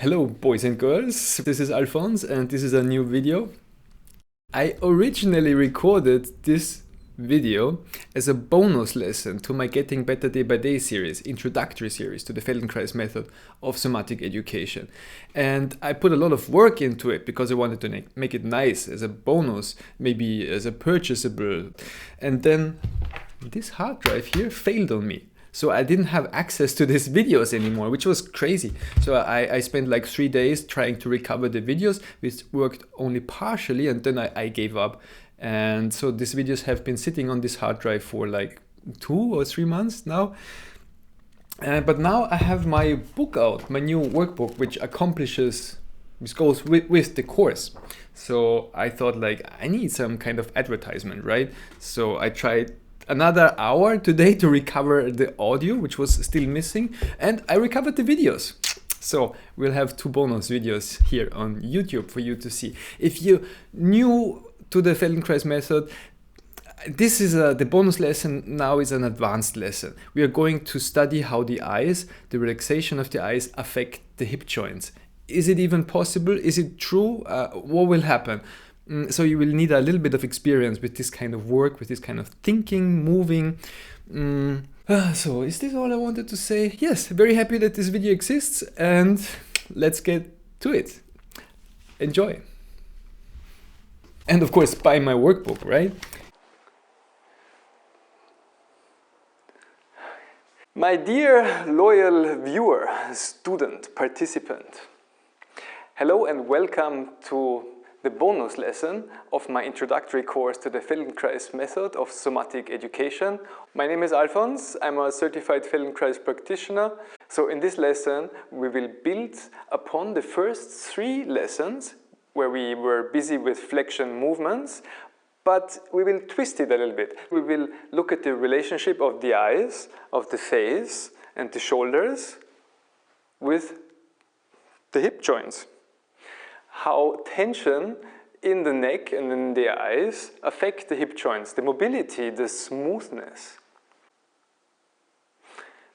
Hello boys and girls, this is Alphonse and this is a new video. I originally recorded this video as a bonus lesson to my Getting Better Day by Day series, introductory series to the Feldenkrais Method of Somatic Education. And I put a lot of work into it because I wanted to make it nice as a bonus, maybe as a purchasable. And then this hard drive here failed on me. So I didn't have access to these videos anymore, which was crazy. So I spent like 3 days trying to recover the videos, which worked only partially, and then I gave up. And so these videos have been sitting on this hard drive for like 2 or 3 months now. But now I have my book out, my new workbook, which goes with the course. So I thought like I need some kind of advertisement, right? So I tried another hour today to recover the audio, which was still missing, and I recovered the videos. So we'll have 2 bonus videos here on YouTube for you to see. If you're new to the Feldenkrais method, this is the bonus lesson now is an advanced lesson. We are going to study how the eyes, the relaxation of the eyes, affect the hip joints. Is it even possible? Is it true? What will happen? So you will need a little bit of experience with this kind of work, with this kind of thinking, moving. So is this all I wanted to say? Yes, very happy that this video exists, and let's get to it. Enjoy. And of course, buy my workbook, right? My dear loyal viewer, student, participant, hello and welcome to the bonus lesson of my introductory course to the Feldenkrais Method of Somatic Education. My name is Alphonse, I'm a certified Feldenkrais practitioner. So in this lesson we will build upon the first 3 lessons where we were busy with flexion movements, but we will twist it a little bit. We will look at the relationship of the eyes, of the face and the shoulders with the hip joints. How tension in the neck and in the eyes affect the hip joints, the mobility, the smoothness.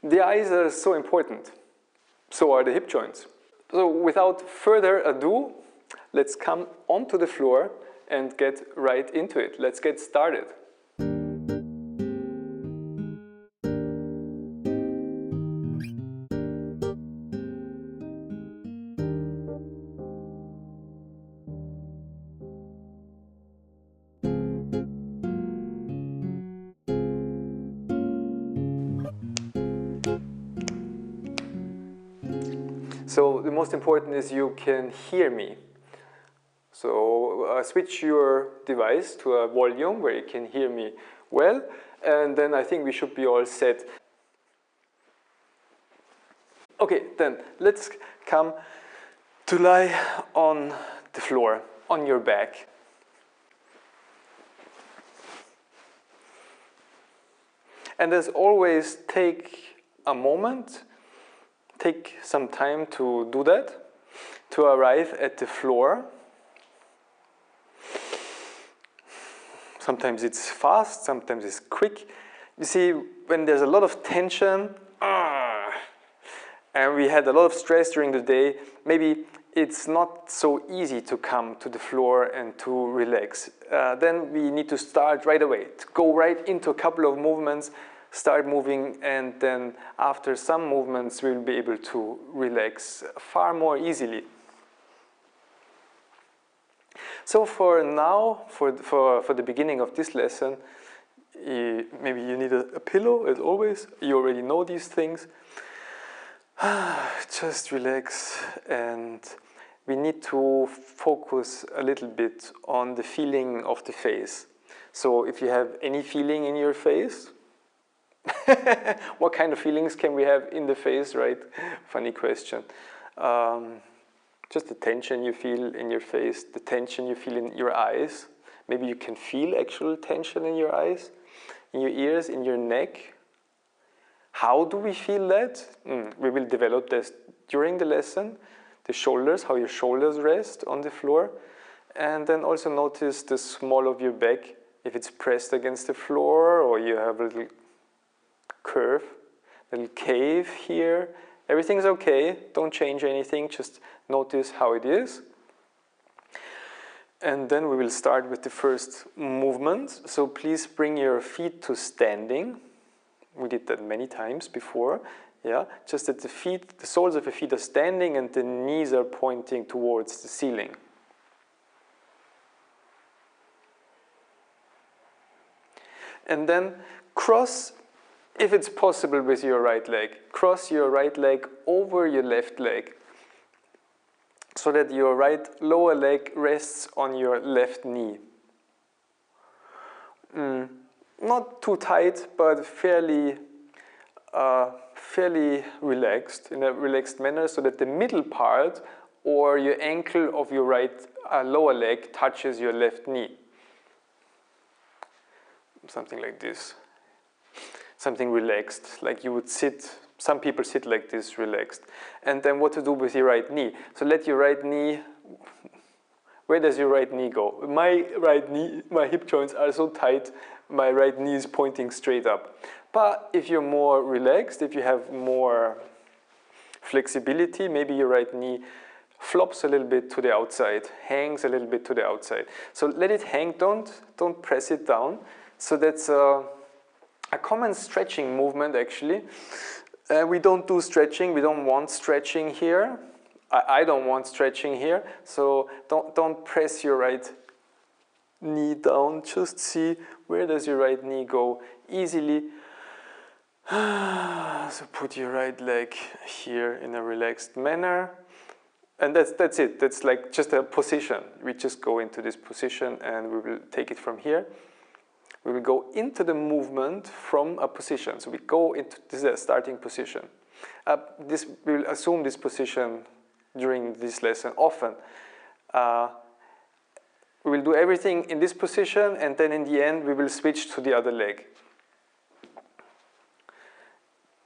The eyes are so important, so are the hip joints. So without further ado, let's come onto the floor and get right into it. Let's get started. So the most important is you can hear me. So switch your device to a volume where you can hear me well, and then I think we should be all set. Okay, then let's come to lie on the floor, on your back. And as always, take a moment. Take some time to do that, to arrive at the floor. Sometimes it's fast, sometimes it's quick. You see, when there's a lot of tension, and we had a lot of stress during the day, maybe it's not so easy to come to the floor and to relax. Then we need to start right away, to go right into a couple of movements, start moving, and then after some movements we'll be able to relax far more easily. So for now, for the beginning of this lesson, maybe you need a pillow as always. You already know these things. Just relax, and we need to focus a little bit on the feeling of the face. So if you have any feeling in your face, what kind of feelings can we have in the face, right? Funny question. Just the tension you feel in your face, the tension you feel in your eyes. Maybe you can feel actual tension in your eyes, in your ears, in your neck. How do we feel that? We will develop this during the lesson. The shoulders, how your shoulders rest on the floor. And then also notice the small of your back, if it's pressed against the floor or you have a little curve, little cave here. Everything's okay, don't change anything, just notice how it is. And then we will start with the first movement. So please bring your feet to standing. We did that many times before. Yeah, just that the soles of the feet are standing and the knees are pointing towards the ceiling. And then cross, if it's possible with your right leg, cross your right leg over your left leg so that your right lower leg rests on your left knee. Not too tight, but fairly relaxed, in a relaxed manner, so that the middle part or your ankle of your right lower leg touches your left knee. Something like this. Something relaxed, like you would sit. Some people sit like this, relaxed. And then what to do with your right knee. So let your right knee, where does your right knee go? My right knee, my hip joints are so tight, my right knee is pointing straight up. But if you're more relaxed, if you have more flexibility, maybe your right knee flops a little bit to the outside, hangs a little bit to the outside. So let it hang, don't press it down. So that's a common stretching movement, actually. We don't do stretching, we don't want stretching here. I don't want stretching here, so don't press your right knee down. Just see where does your right knee go easily. So put your right leg here in a relaxed manner. And that's it. That's like just a position. We just go into this position and we will take it from here. We will go into the movement from a position. So we go into, this is a starting position. We will assume this position during this lesson often. We will do everything in this position, and then in the end we will switch to the other leg.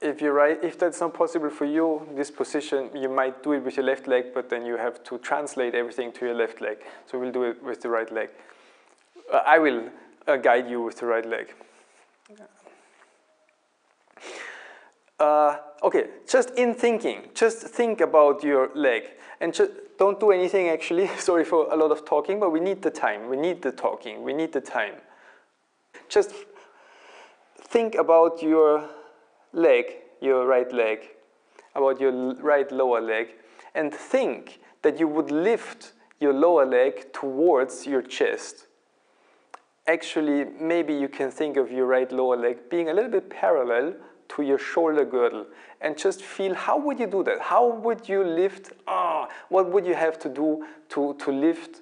If that's not possible for you, this position, you might do it with your left leg, but then you have to translate everything to your left leg. So we'll do it with the right leg. I will guide you with the right leg. Okay, just in thinking, just think about your leg. And just don't do anything actually, sorry for a lot of talking, but we need the time, we need the talking, we need the time. Just think about your leg, your right leg, about your right lower leg, and think that you would lift your lower leg towards your chest. Actually, maybe you can think of your right lower leg being a little bit parallel to your shoulder girdle, and just feel, how would you do that? How would you lift? What would you have to do to lift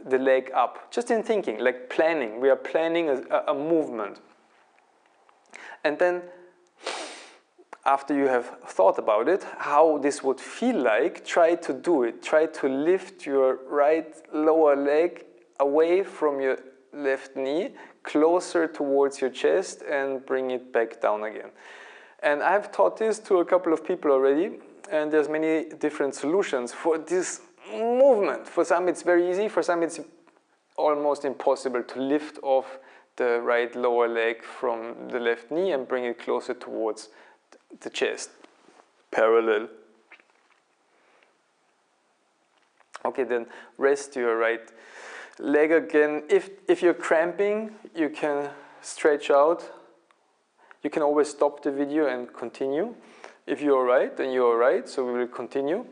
the leg up? Just in thinking, like planning. We are planning a movement. And then, after you have thought about it, how this would feel like, try to do it. Try to lift your right lower leg away from your left knee, closer towards your chest, and bring it back down again. And I've taught this to a couple of people already, and there's many different solutions for this movement. For some it's very easy, for some it's almost impossible to lift off the right lower leg from the left knee and bring it closer towards the chest, parallel. Okay, then rest your right leg again. If you're cramping, you can stretch out. You can always stop the video and continue. If you're all right, then you're all right, so we will continue.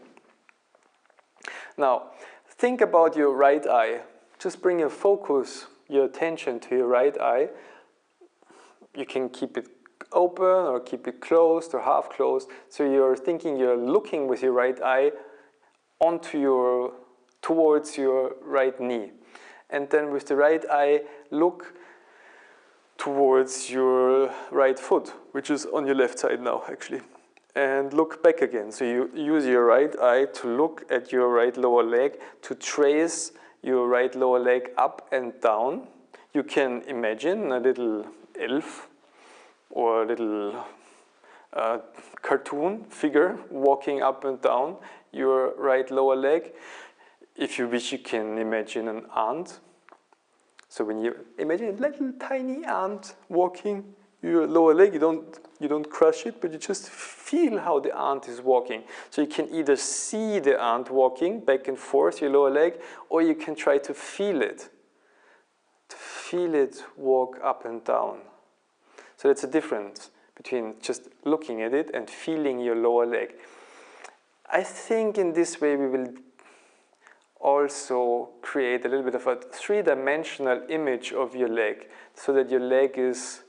Now, think about your right eye. Just bring your focus, your attention to your right eye. You can keep it open or keep it closed or half closed. So you're thinking, you're looking with your right eye towards your right knee. And then with the right eye, look towards your right foot, which is on your left side now, actually. And look back again. So you use your right eye to look at your right lower leg, to trace your right lower leg up and down. You can imagine a little elf or a little cartoon figure walking up and down your right lower leg. If you wish, you can imagine an ant. So when you imagine a little tiny ant walking your lower leg, you don't crush it, but you just feel how the ant is walking. So you can either see the ant walking back and forth, your lower leg, or you can try to feel it. To feel it walk up and down. So that's a difference between just looking at it and feeling your lower leg. I think in this way we will also create a little bit of a three-dimensional image of your leg, so that your leg is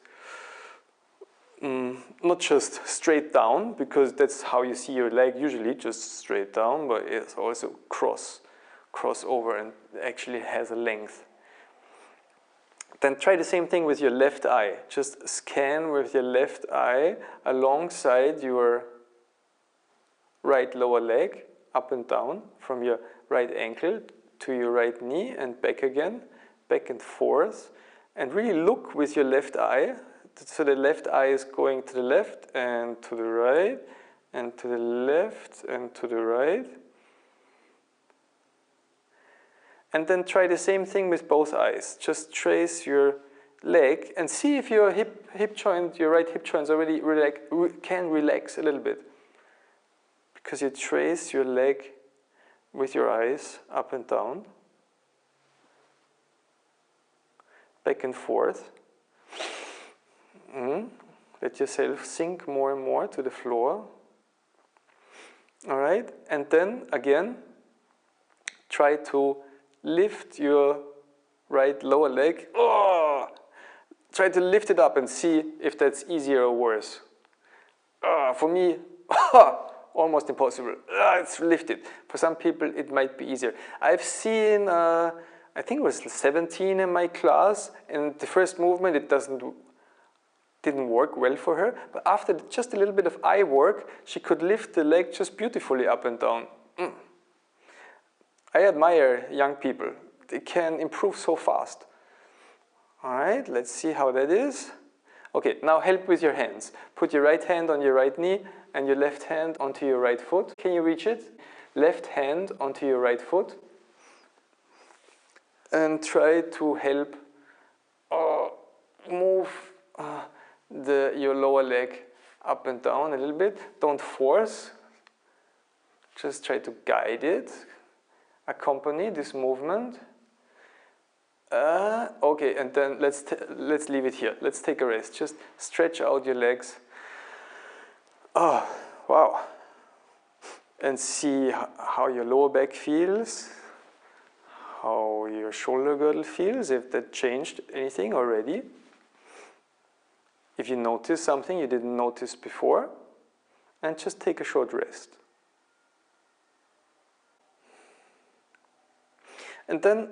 not just straight down, because that's how you see your leg usually, just straight down, but it's also crossover and actually has a length. Then try the same thing with your left eye. Just scan with your left eye alongside your right lower leg, up and down, from your right ankle to your right knee and back again, back and forth. And really look with your left eye. So the left eye is going to the left and to the right, and to the left and to the right. And then try the same thing with both eyes. Just trace your leg and see if your hip joint, your right hip joint already can relax a little bit. Because you trace your leg with your eyes up and down, back and forth. Let yourself sink more and more to the floor. All right, and then again, try to lift your right lower leg. Oh! Try to lift it up and see if that's easier or worse. For me, almost impossible. It's lifted. For some people, it might be easier. I've seen, I think it was 17 in my class, and the first movement, it didn't work well for her. But after just a little bit of eye work, she could lift the leg just beautifully up and down. I admire young people. They can improve so fast. All right, let's see how that is. Okay, now help with your hands. Put your right hand on your right knee and your left hand onto your right foot. Can you reach it? Left hand onto your right foot. And try to help move your lower leg up and down a little bit. Don't force. Just try to guide it. Accompany this movement. Okay, and then let's leave it here. Let's take a rest. Just stretch out your legs. Oh, wow. And see how your lower back feels, how your shoulder girdle feels, if that changed anything already. If you notice something you didn't notice before, and just take a short rest. And then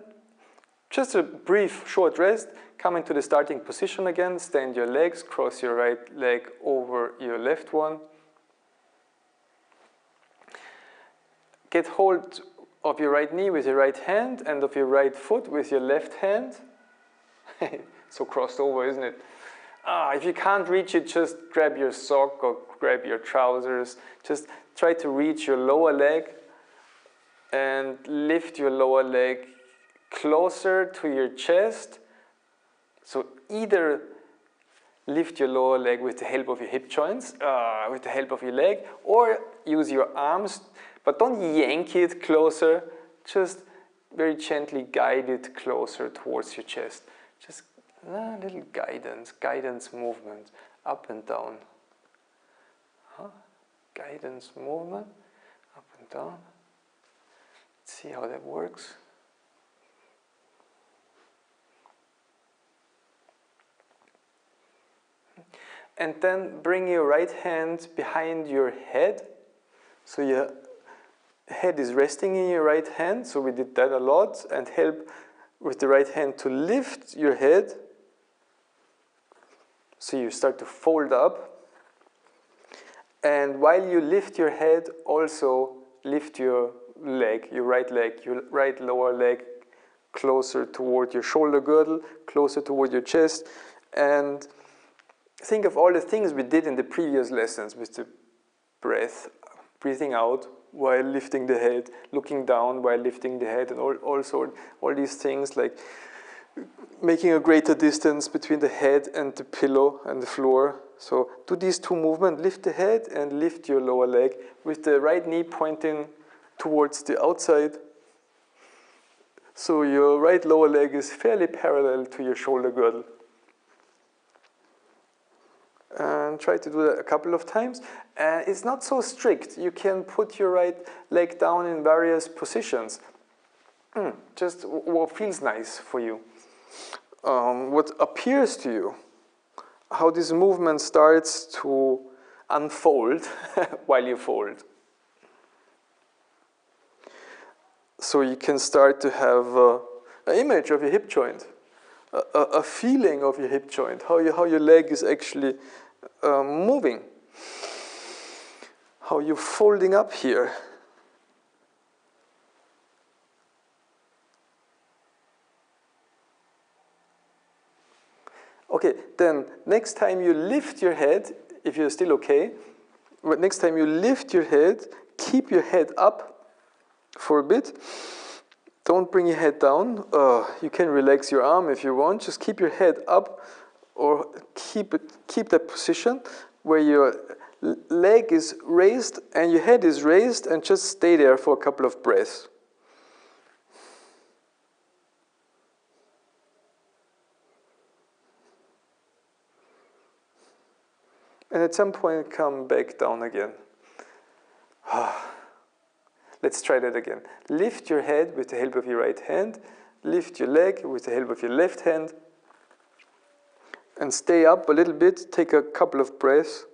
just a brief short rest, come into the starting position again, stand your legs, cross your right leg over your left one. Get hold of your right knee with your right hand and of your right foot with your left hand. So crossed over, isn't it? If you can't reach it, just grab your sock or grab your trousers. Just try to reach your lower leg and lift your lower leg closer to your chest. So either lift your lower leg with the help of your hip joints, with the help of your leg, or use your arms, but don't yank it closer, just very gently guide it closer towards your chest. Just a little guidance movement, up and down. Guidance movement, up and down. Let's see how that works. And then bring your right hand behind your head. So your head is resting in your right hand, so we did that a lot, and help with the right hand to lift your head. So you start to fold up. And while you lift your head, also lift your leg, your right lower leg, closer toward your shoulder girdle, closer toward your chest, and think of all the things we did in the previous lessons with the breath, breathing out while lifting the head, looking down while lifting the head, and all these things, like making a greater distance between the head and the pillow and the floor. So do these two movements, lift the head and lift your lower leg with the right knee pointing towards the outside. So your right lower leg is fairly parallel to your shoulder girdle. And try to do that a couple of times. And it's not so strict. You can put your right leg down in various positions. Just what feels nice for you. What appears to you. How this movement starts to unfold while you fold. So you can start to have an image of your hip joint, a feeling of your hip joint, how your leg is actually moving, how you're folding up here. Okay, then next time you lift your head, if you're still okay, but next time you lift your head, keep your head up for a bit. Don't bring your head down. You can relax your arm if you want. Just keep your head up, or keep that position where your leg is raised and your head is raised, and just stay there for a couple of breaths. And at some point, come back down again. Let's try that again. Lift your head with the help of your right hand. Lift your leg with the help of your left hand. And stay up a little bit. Take a couple of breaths.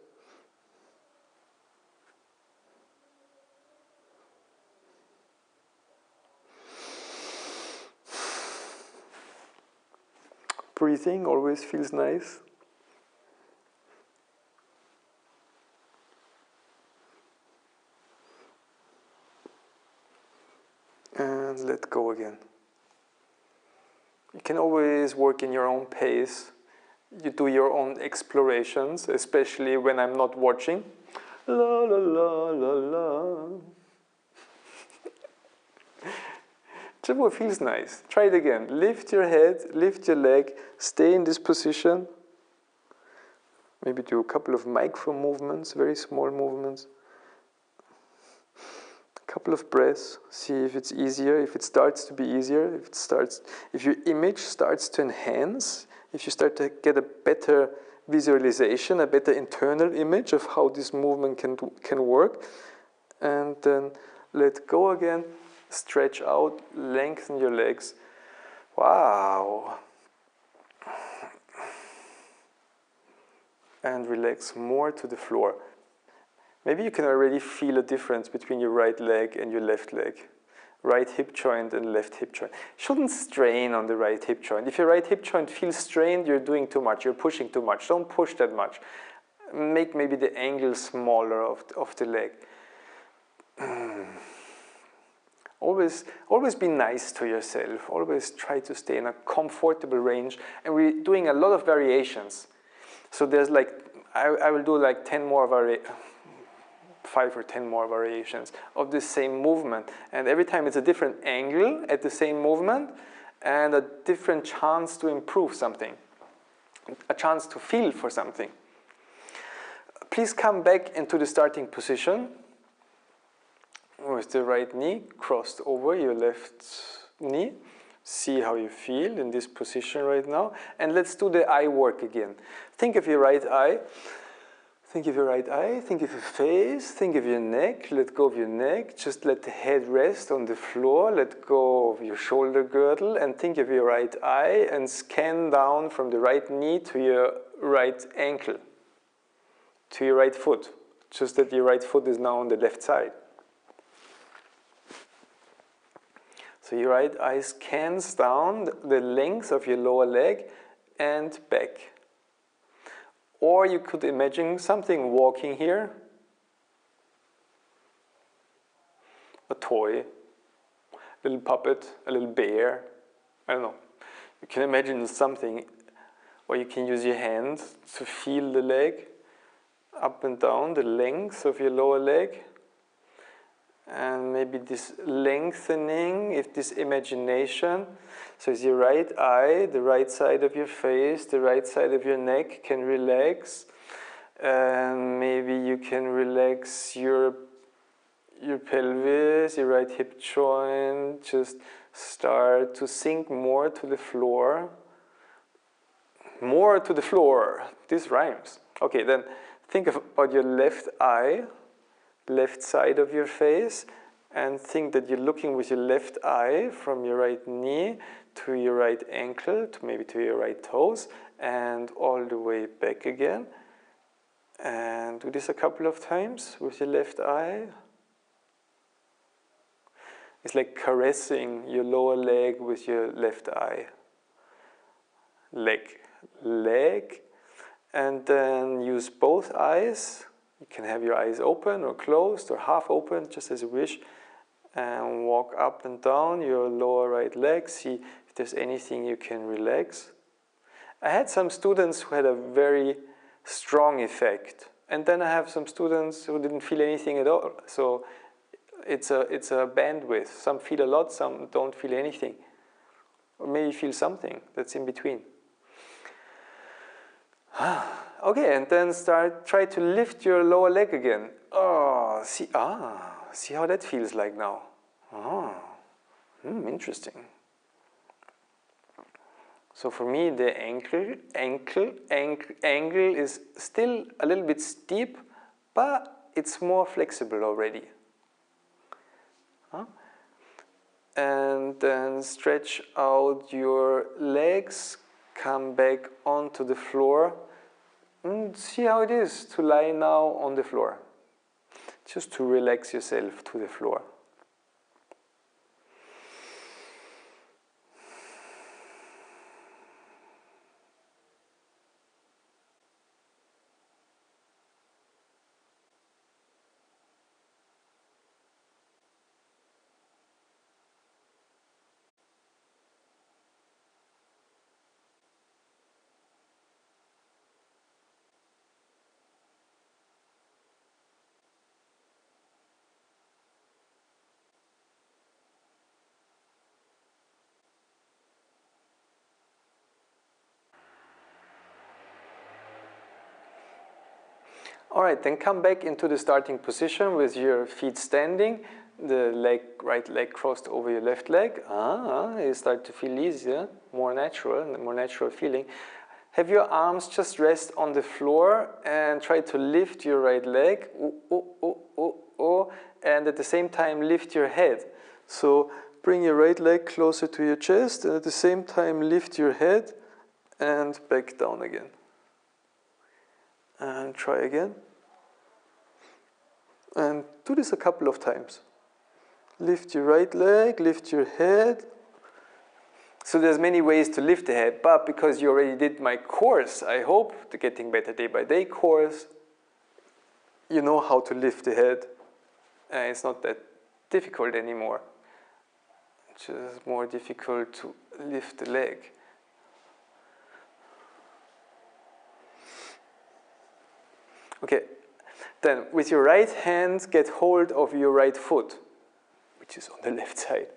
Breathing always feels nice. And let go again. You can always work in your own pace. You do your own explorations, especially when I'm not watching. La la la la la. Just what feels nice. Try it again. Lift your head, lift your leg, stay in this position. Maybe do a couple of micro movements, very small movements. Couple of breaths, see if it's easier, if it starts to be easier, if your image starts to enhance, if you start to get a better visualization, a better internal image of how this movement can work. And then let go again, stretch out, lengthen your legs. Wow. And relax more to the floor. Maybe you can already feel a difference between your right leg and your left leg. Right hip joint and left hip joint. Shouldn't strain on the right hip joint. If your right hip joint feels strained, you're doing too much, you're pushing too much. Don't push that much. Make maybe the angle smaller of the leg. Always be nice to yourself. Always try to stay in a comfortable range. And we're doing a lot of variations. So there's like, I will do like 5 or 10 more variations of the same movement. And every time it's a different angle at the same movement and a different chance to improve something, a chance to feel for something. Please come back into the starting position with the right knee crossed over your left knee. See how you feel in this position right now. And let's do the eye work again. Think of your right eye. Think of your right eye, think of your face, think of your neck, let go of your neck, just let the head rest on the floor, let go of your shoulder girdle, and think of your right eye and scan down from the right knee to your right ankle, to your right foot, just that your right foot is now on the left side. So your right eye scans down the length of your lower leg and back. Or you could imagine something walking here, a toy, a little puppet, a little bear, I don't know. You can imagine something, or you can use your hand to feel the leg up and down, the length of your lower leg, and maybe this lengthening, if this imagination. So it's your right eye, the right side of your face, the right side of your neck can relax. And maybe you can relax your pelvis, your right hip joint. Just start to sink more to the floor. More to the floor. This rhymes. Okay, then think about your left eye, left side of your face, and think that you're looking with your left eye from your right knee to your right ankle, to maybe to your right toes, and all the way back again. And do this a couple of times with your left eye. It's like caressing your lower leg with your left eye. Leg. And then use both eyes. You can have your eyes open or closed or half open, just as you wish. And walk up and down your lower right leg. See if there's anything you can relax. I had some students who had a very strong effect. And then I have some students who didn't feel anything at all. So it's a bandwidth. Some feel a lot, some don't feel anything. Or maybe feel something that's in between. Okay, and then try to lift your lower leg again. Oh, see how that feels like now. Interesting. So for me, the angle is still a little bit steep, but it's more flexible already. And then stretch out your legs, come back onto the floor, and see how it is to lie now on the floor. Just to relax yourself to the floor. All right, then come back into the starting position with your feet standing, the right leg crossed over your left leg. You start to feel easier, more natural feeling. Have your arms just rest on the floor and try to lift your right leg, and at the same time lift your head. So bring your right leg closer to your chest, and at the same time lift your head and back down again. And try again. And do this a couple of times. Lift your right leg, lift your head. So there's many ways to lift the head, but because you already did my course, I hope, the Getting Better Day by Day course, you know how to lift the head. It's not that difficult anymore. It's just more difficult to lift the leg. Okay, then with your right hand, get hold of your right foot, which is on the left side.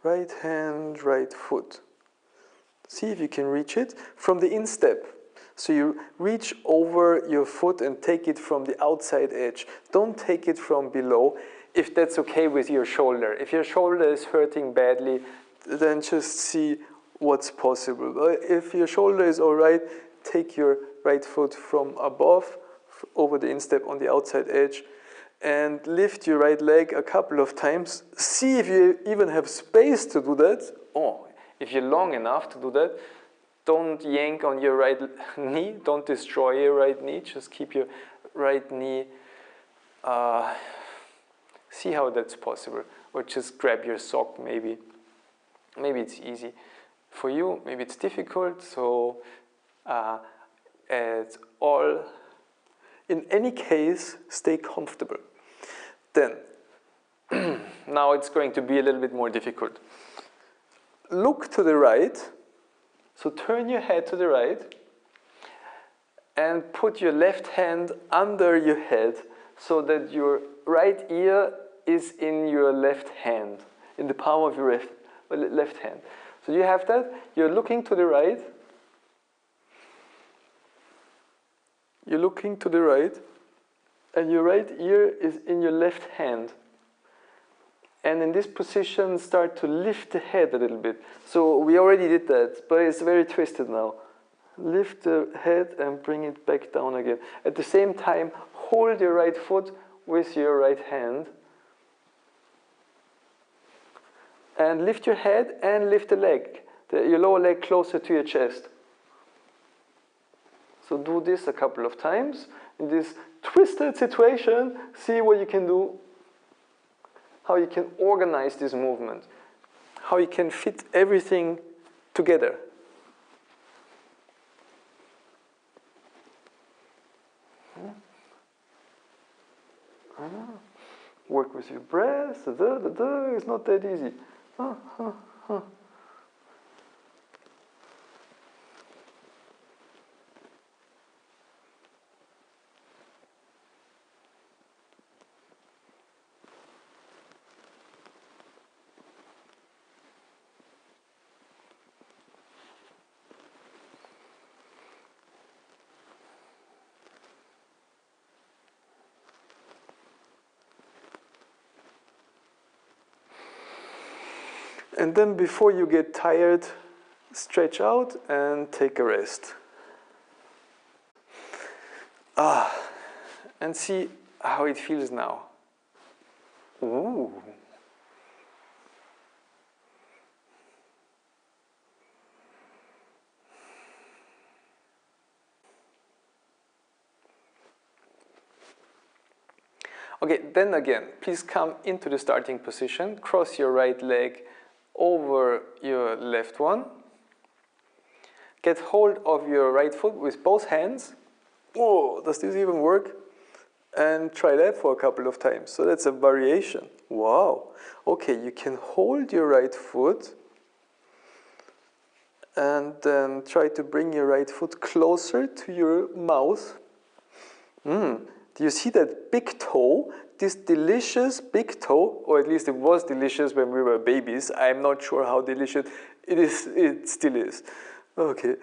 Right hand, right foot. See if you can reach it from the instep. So you reach over your foot and take it from the outside edge. Don't take it from below, if that's okay with your shoulder. If your shoulder is hurting badly, then just see what's possible. If your shoulder is all right, take your right foot from above, over the instep on the outside edge, and lift your right leg a couple of times. See if you even have space to do that. If you're long enough to do that, don't yank on your right knee. Don't destroy your right knee. Just keep your right knee. See how that's possible. Or just grab your sock maybe. Maybe it's easy for you. Maybe it's difficult. So it's all, in any case, stay comfortable. Then, now it's going to be a little bit more difficult. Look to the right, so turn your head to the right, and put your left hand under your head, so that your right ear is in your left hand, in the palm of your left hand. So you have that, you're looking to the right, and your right ear is in your left hand. And in this position, start to lift the head a little bit. So we already did that, but it's very twisted now. Lift the head and bring it back down again. At the same time, hold your right foot with your right hand. And lift your head and lift the leg, your lower leg closer to your chest. So do this a couple of times. In this twisted situation, see what you can do, how you can organize this movement, how you can fit everything together. Work with your breath. It's not that easy. And then before you get tired, stretch out and take a rest. And see how it feels now. Ooh. Okay, then again, please come into the starting position, cross your right leg over your left one. Get hold of your right foot with both hands. Oh, does this even work? And try that for a couple of times. So that's a variation. Wow. Okay, you can hold your right foot and then try to bring your right foot closer to your mouth. Do you see that big toe? This delicious big toe, or at least it was delicious when we were babies. I'm not sure how delicious it is. It still is. Okay,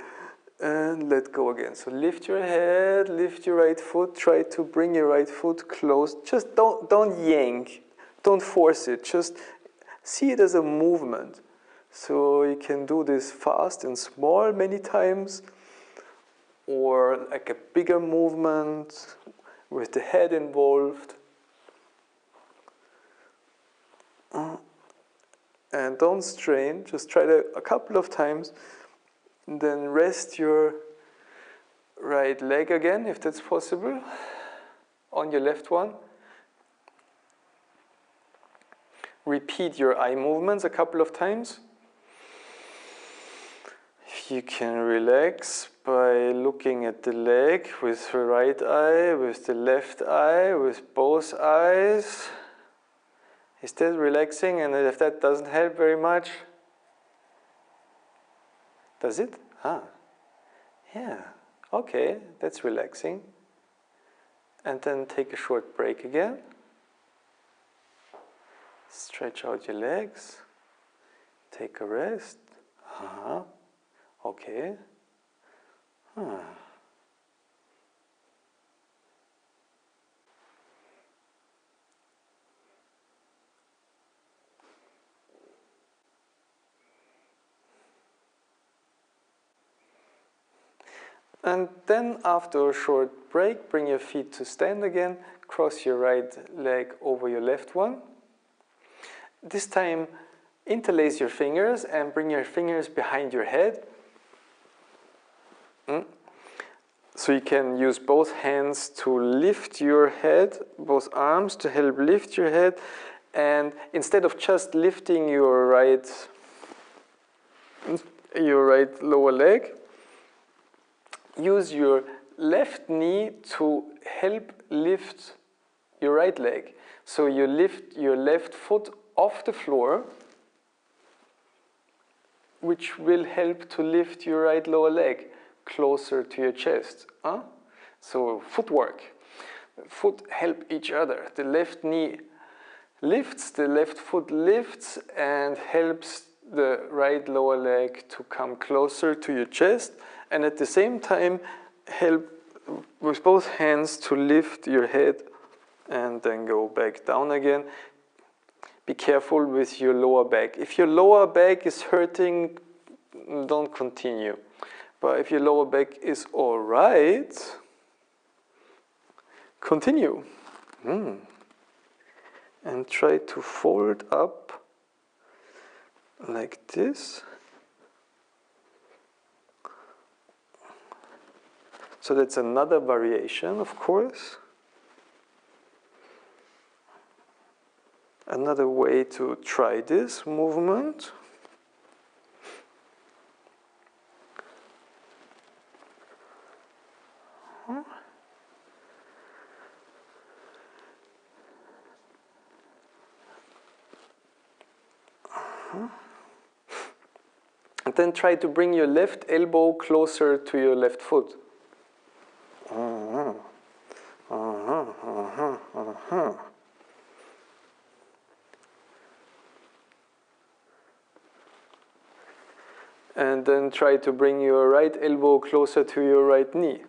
and let go again. So lift your head, lift your right foot. Try to bring your right foot close. Just don't yank, don't force it. Just see it as a movement. So you can do this fast and small many times, or like a bigger movement with the head involved. And don't strain, just try it a couple of times. And then rest your right leg again, if that's possible, on your left one. Repeat your eye movements a couple of times. If you can relax by looking at the leg with the right eye, with the left eye, with both eyes. Is that relaxing? And if that doesn't help very much, does it? Yeah, okay, that's relaxing. And then take a short break again. Stretch out your legs. Take a rest. Okay. And then after a short break, bring your feet to stand again, cross your right leg over your left one. This time, interlace your fingers and bring your fingers behind your head. So you can use both hands to lift your head, both arms to help lift your head. And instead of just lifting your right lower leg, use your left knee to help lift your right leg. So you lift your left foot off the floor, which will help to lift your right lower leg closer to your chest. So footwork. foot help each other. The left knee lifts, the left foot lifts and helps the right lower leg to come closer to your chest, and at the same time help with both hands to lift your head and then go back down again. Be careful with your lower back. If your lower back is hurting, don't continue. But if your lower back is all right, continue. And try to fold up like this. So that's another variation, of course. Another way to try this movement. And then try to bring your left elbow closer to your left foot. And then try to bring your right elbow closer to your right knee.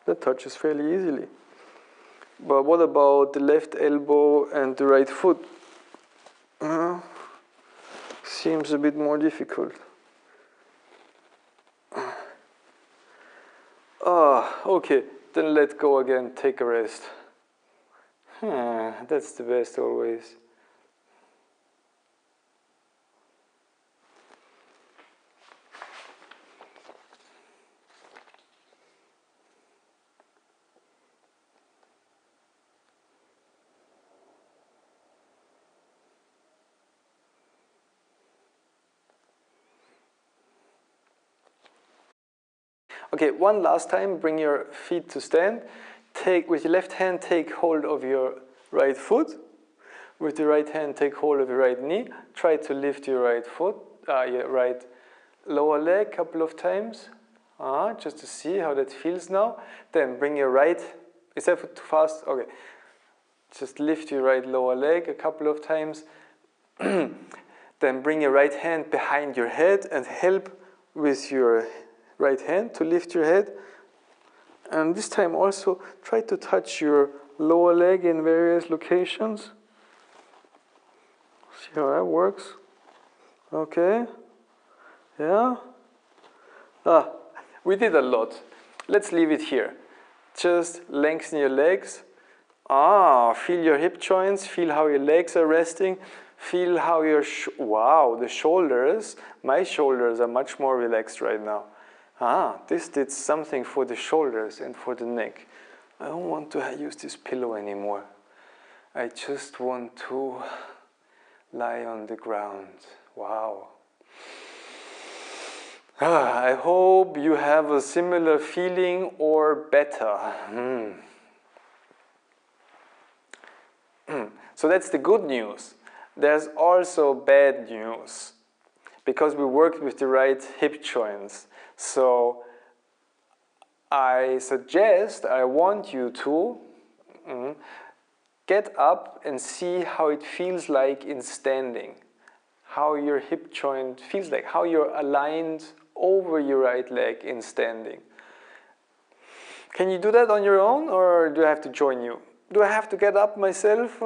That touches fairly easily. But what about the left elbow and the right foot? Seems a bit more difficult. Okay, then let go again, take a rest. That's the best always. Okay, one last time, bring your feet to stand. Take, with your left hand, take hold of your right foot. With the right hand, take hold of your right knee. Try to lift your right foot, your right lower leg a couple of times, just to see how that feels now. Then bring your right, is that too fast? Okay. Just lift your right lower leg a couple of times. Then bring your right hand behind your head and help with your right hand to lift your head. And this time also try to touch your lower leg in various locations. See how that works? Okay. Yeah. We did a lot. Let's leave it here. Just lengthen your legs. Feel your hip joints. Feel how your legs are resting. Feel how your, the shoulders, my shoulders are much more relaxed right now. This did something for the shoulders and for the neck. I don't want to use this pillow anymore. I just want to lie on the ground. Wow. I hope you have a similar feeling or better. So that's the good news. There's also bad news, because we worked with the right hip joints. So I want you to get up and see how it feels like in standing. How your hip joint feels like, how you're aligned over your right leg in standing. Can you do that on your own, or do I have to join you? Do I have to get up myself?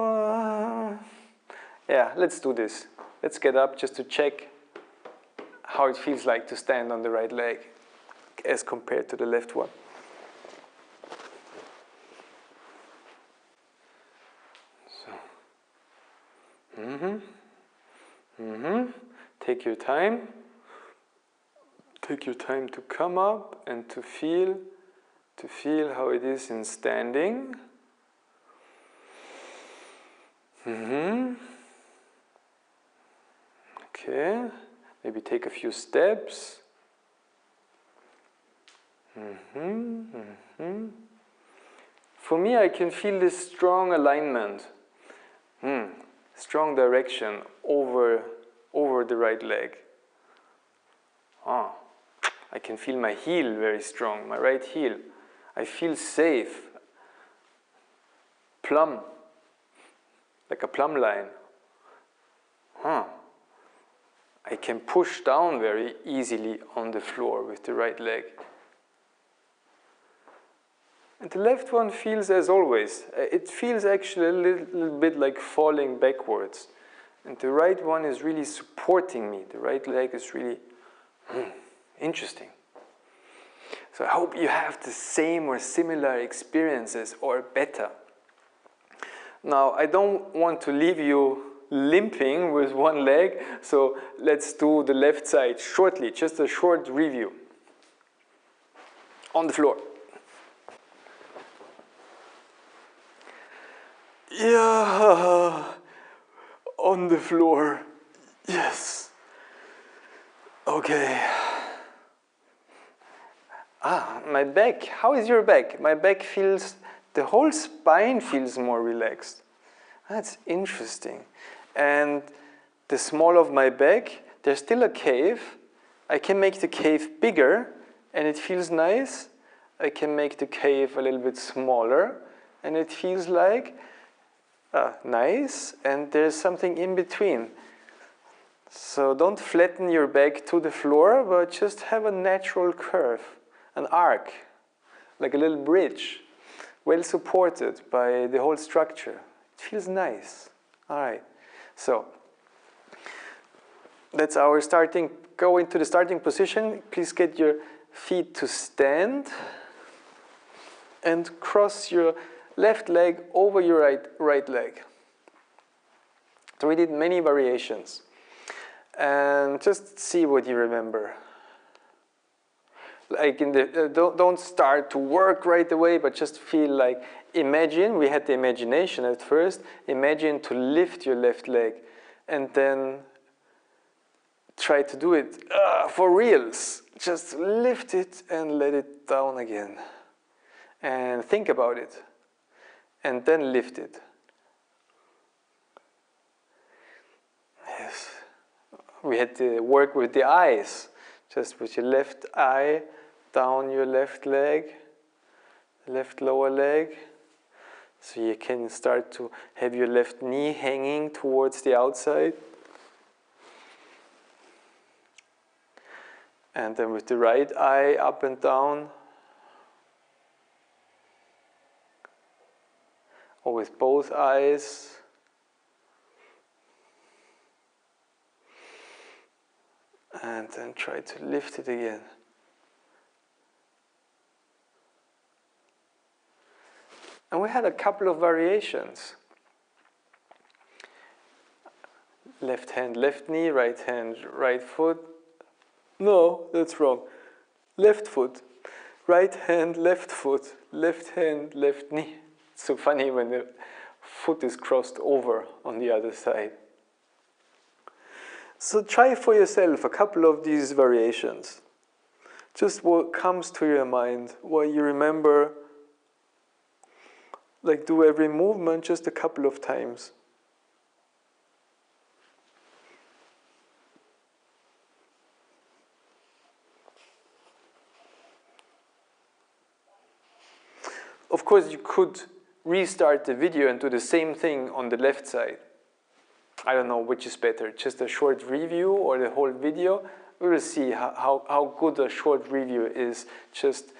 Yeah, let's do this. Let's get up just to check how it feels like to stand on the right leg as compared to the left one. So, take your time. Take your time to come up and to feel how it is in standing. Okay, maybe take a few steps. For me, I can feel this strong alignment, strong direction over the right leg. I can feel my heel very strong, my right heel. I feel safe. Plumb, like a plumb line. I can push down very easily on the floor with the right leg. And the left one feels as always. It feels actually a little bit like falling backwards. And the right one is really supporting me. The right leg is really interesting. So I hope you have the same or similar experiences or better. Now, I don't want to leave you limping with one leg, so let's do the left side shortly, just a short review. On the floor. Yeah, on the floor, yes. Okay. My back, how is your back? My back feels, the whole spine feels more relaxed. That's interesting. And the small of my back, there's still a cave. I can make the cave bigger and it feels nice. I can make the cave a little bit smaller and it feels like nice, and there's something in between. So don't flatten your back to the floor, but just have a natural curve, an arc, like a little bridge, well supported by the whole structure. It feels nice. All right, so that's our starting. Go into the starting position. Please get your feet to stand and cross your left leg over your right leg. So we did many variations. And just see what you remember. Like in the, don't start to work right away, but just feel like, imagine, we had the imagination at first, imagine to lift your left leg and then try to do it for reals. Just lift it and let it down again. And think about it. And then lift it. Yes. We had to work with the eyes. Just with your left eye, down your left leg, left lower leg. So you can start to have your left knee hanging towards the outside. And then with the right eye up and down. Or with both eyes. And then try to lift it again. And we had a couple of variations. Left hand, left knee, right hand, right foot. No, that's wrong. Left foot, right hand, left foot, left hand, left knee. It's so funny when the foot is crossed over on the other side. So try for yourself a couple of these variations. Just what comes to your mind, what you remember. Like do every movement just a couple of times. Of course, you could restart the video and do the same thing on the left side. I don't know which is better, just a short review or the whole video. We will see how good a short review is just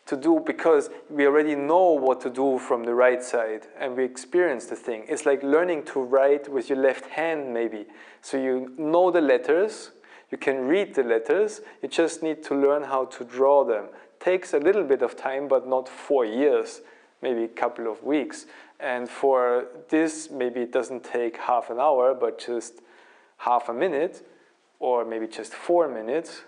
to do, because we already know what to do from the right side and we experience the thing. It's like learning to write with your left hand maybe. So you know the letters, you can read the letters, you just need to learn how to draw them. Takes a little bit of time, but not 4 years, maybe a couple of weeks. And for this, maybe it doesn't take half an hour, but just half a minute, or maybe just 4 minutes.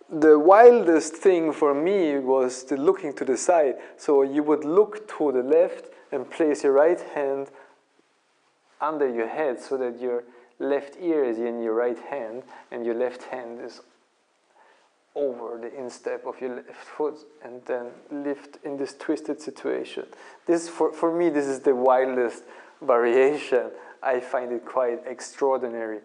The wildest thing for me was the looking to the side. So you would look to the left and place your right hand under your head so that your left ear is in your right hand and your left hand is over the instep of your left foot, and then lift in this twisted situation. This, for me, this is the wildest variation. I find it quite extraordinary.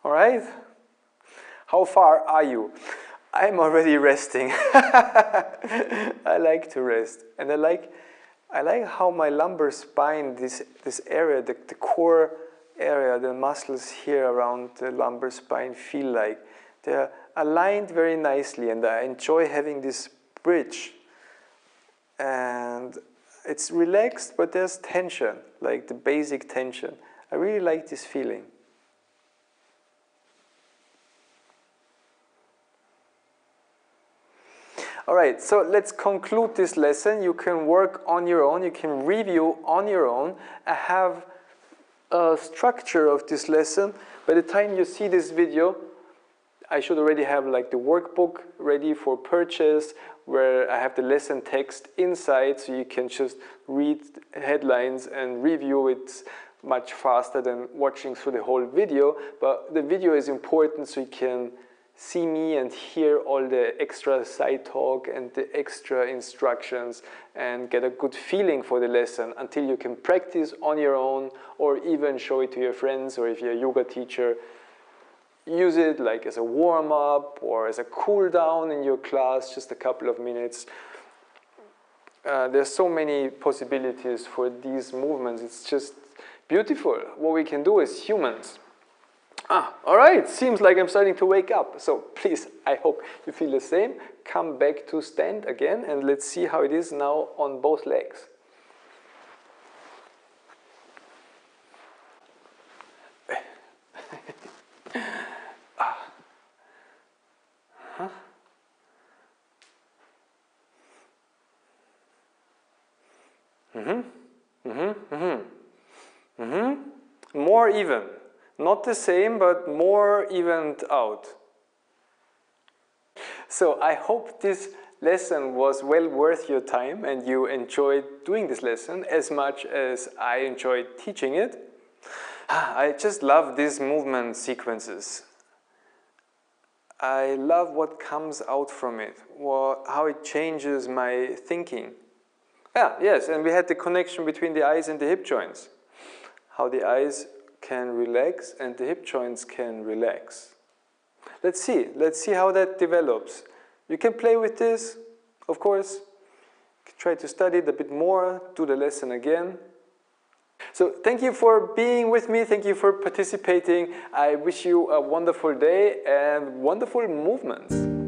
All right, how far are you? I'm already resting. I like to rest, and I like how my lumbar spine, this area, the core area, the muscles here around the lumbar spine feel like they're aligned very nicely, and I enjoy having this bridge. And it's relaxed, but there's tension, like the basic tension. I really like this feeling. All right, so let's conclude this lesson. You can work on your own, you can review on your own. I have a structure of this lesson. By the time you see this video, I should already have like the workbook ready for purchase, where I have the lesson text inside, so you can just read headlines and review it much faster than watching through the whole video. But the video is important so you can see me and hear all the extra side talk and the extra instructions and get a good feeling for the lesson until you can practice on your own, or even show it to your friends, or if you're a yoga teacher, use it like as a warm-up or as a cool-down in your class, just a couple of minutes. There's so many possibilities for these movements. It's just beautiful what we can do as humans. All right, seems like I'm starting to wake up. So please, I hope you feel the same. Come back to stand again, and let's see how it is now on both legs. More even. Not the same, but more evened out. So I hope this lesson was well worth your time and you enjoyed doing this lesson as much as I enjoyed teaching it. I just love these movement sequences. I love what comes out from it, how it changes my thinking. Yes, and we had the connection between the eyes and the hip joints. How the eyes can relax and the hip joints can relax. Let's see how that develops. You can play with this, of course. Try to study it a bit more, do the lesson again. So thank you for being with me, thank you for participating. I wish you a wonderful day and wonderful movements.